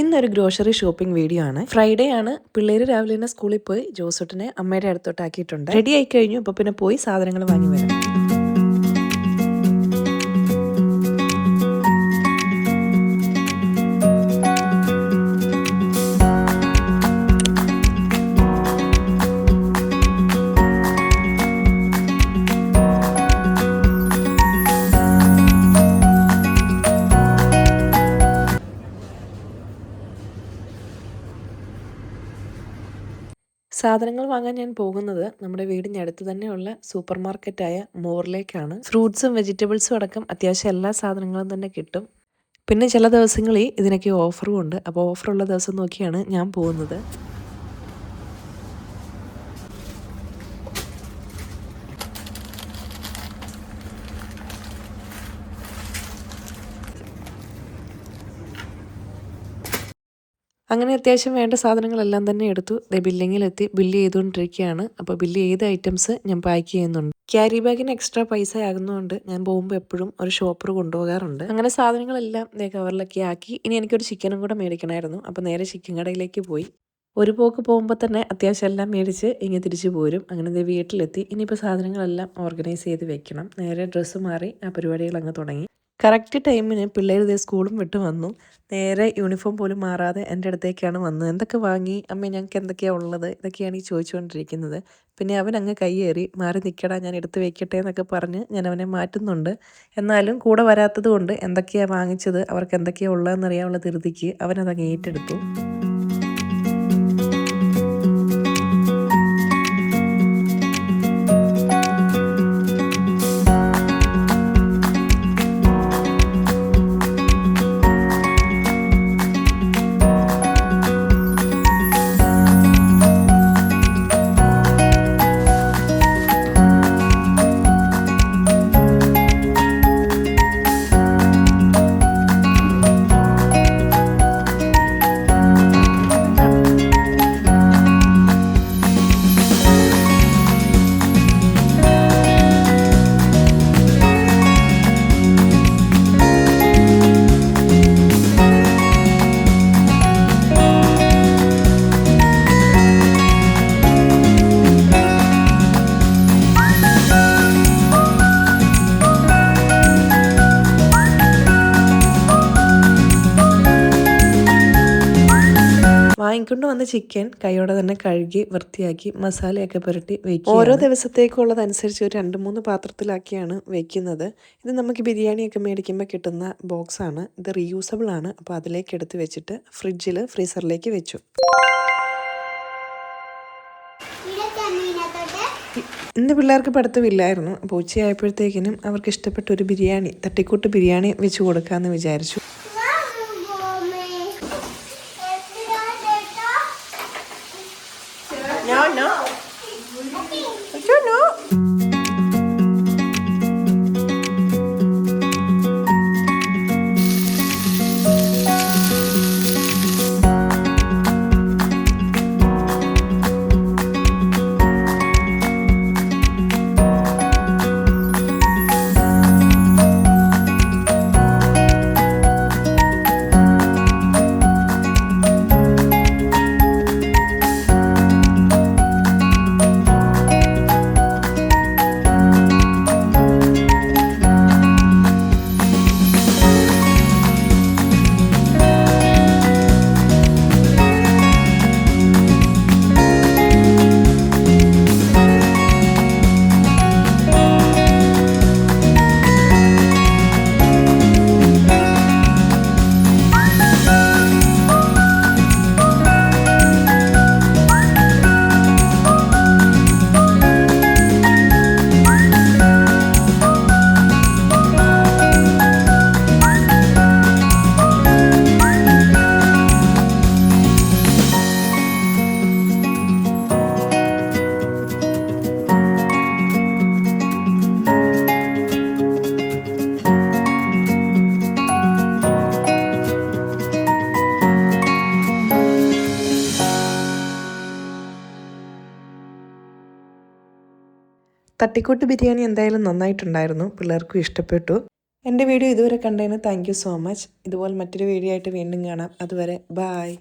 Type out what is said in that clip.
ഇന്നൊരു grocery shopping video ആണ്. Friday ആണ്. പിള്ളേര് രാവിലെ തന്നെ സ്കൂളിൽ പോയി ജോസൂട്ടിനെ അമ്മയുടെ അടുത്തോട്ടാക്കിയിട്ടുണ്ട്. റെഡി ആയി കഴിഞ്ഞു. അപ്പോൾ പിന്നെ പോയി സാധനങ്ങൾ വാങ്ങി വരാം. സാധനങ്ങൾ വാങ്ങാൻ ഞാൻ പോകുന്നത് നമ്മുടെ വീടിൻ്റെ അടുത്ത് തന്നെയുള്ള സൂപ്പർ മാർക്കറ്റായ മോറിലേക്കാണ്. ഫ്രൂട്ട്സും വെജിറ്റബിൾസും അടക്കം അത്യാവശ്യം എല്ലാ സാധനങ്ങളും തന്നെ കിട്ടും. പിന്നെ ചില ദിവസങ്ങളിൽ ഇതിനൊക്കെ ഓഫറും ഉണ്ട്. അപ്പോൾ ഓഫറുള്ള ദിവസം നോക്കിയാണ് ഞാൻ പോകുന്നത്. അങ്ങനെ അത്യാവശ്യം വേണ്ട സാധനങ്ങളെല്ലാം തന്നെ എടുത്തു. ബില്ലിങ്ങിലെത്തി ബില്ല് ചെയ്തുകൊണ്ടിരിക്കുകയാണ്. അപ്പോൾ ബില്ല് ചെയ്ത ഐറ്റംസ് ഞാൻ പാക്ക് ചെയ്യുന്നുണ്ട്. ക്യാരി ബാഗിന് എക്സ്ട്രാ പൈസ ആകുന്നതുകൊണ്ട് ഞാൻ പോകുമ്പോൾ എപ്പോഴും ഒരു ഷോപ്പർ കൊണ്ടുപോകാറുണ്ട്. അങ്ങനെ സാധനങ്ങളെല്ലാം കവറിലൊക്കെ ആക്കി. ഇനി എനിക്കൊരു ചിക്കനും കൂടെ മേടിക്കണമായിരുന്നു. അപ്പോൾ നേരെ ചിക്കൻ കടയിലേക്ക് പോയി. ഒരു പോക്ക് പോകുമ്പോൾ തന്നെ അത്യാവശ്യം എല്ലാം മേടിച്ച് ഇങ്ങനെ തിരിച്ചു പോരും. അങ്ങനെ വീട്ടിലെത്തി. ഇനിയിപ്പോൾ സാധനങ്ങളെല്ലാം ഓർഗനൈസ് ചെയ്ത് വെക്കണം. നേരെ ഡ്രസ്സ് മാറി ആ പരിപാടികൾ അങ്ങ് തുടങ്ങി. കറക്റ്റ് ടൈമിന് പിള്ളേർ സ്കൂളും വിട്ട് വന്നു. നേരെ യൂണിഫോം പോലും മാറാതെ എൻ്റെ അടുത്തേക്കാണ് വന്നത്. എന്തൊക്കെ വാങ്ങി അമ്മ, ഞങ്ങൾക്ക് എന്തൊക്കെയാണ് ഉള്ളത്, ഇതൊക്കെയാണ് ഈ ചോദിച്ചുകൊണ്ടിരിക്കുന്നത്. പിന്നെ അവൻ അങ്ങ് കയ്യേറി മാറി നിൽക്കടാ, ഞാൻ എടുത്ത് വെക്കട്ടെ എന്നൊക്കെ പറഞ്ഞ് ഞാൻ അവനെ മാറ്റുന്നുണ്ട്. എന്നാലും കൂടെ വരാത്തത് കൊണ്ട് എന്തൊക്കെയാണ് വാങ്ങിച്ചത്, അവർക്ക് എന്തൊക്കെയാണ് ഉള്ളതെന്നറിയാനുള്ള ധൃതിക്ക് അവനതങ്ങ് ഏറ്റെടുത്തു. വാങ്ങിക്കൊണ്ട് വന്ന ചിക്കൻ കൈയോടെ തന്നെ കഴുകി വൃത്തിയാക്കി മസാലയൊക്കെ പുരട്ടി വയ്ക്കും. ഓരോ ദിവസത്തേക്കുള്ളതനുസരിച്ച് ഒരു 2-3 പാത്രത്തിലാക്കിയാണ് വയ്ക്കുന്നത്. ഇത് നമുക്ക് ബിരിയാണിയൊക്കെ മേടിക്കുമ്പോൾ കിട്ടുന്ന ബോക്സാണ്. ഇത് റീയൂസബിൾ ആണ്. അപ്പോൾ അതിലേക്ക് എടുത്ത് വെച്ചിട്ട് ഫ്രീസറിലേക്ക് വെച്ചു. ഇന്ന് പിള്ളേർക്ക് പഠിത്തമില്ലായിരുന്നു. അപ്പോൾ ഉച്ചയായപ്പോഴത്തേക്കിനും അവർക്ക് ഇഷ്ടപ്പെട്ട ഒരു ബിരിയാണി, തട്ടിക്കൂട്ട് ബിരിയാണി വെച്ച് കൊടുക്കാമെന്ന് വിചാരിച്ചു. No. No. തട്ടിക്കൂട്ട് ബിരിയാണി എന്തായാലും നന്നായിട്ടുണ്ടായിരുന്നു. പിള്ളേർക്കും ഇഷ്ടപ്പെട്ടു. എൻ്റെ വീഡിയോ ഇതുവരെ കണ്ടതിന് താങ്ക് യു സോ മച്ച്. ഇതുപോലെ മറ്റൊരു വീഡിയോ ആയിട്ട് വീണ്ടും കാണാം. അതുവരെ ബായ്.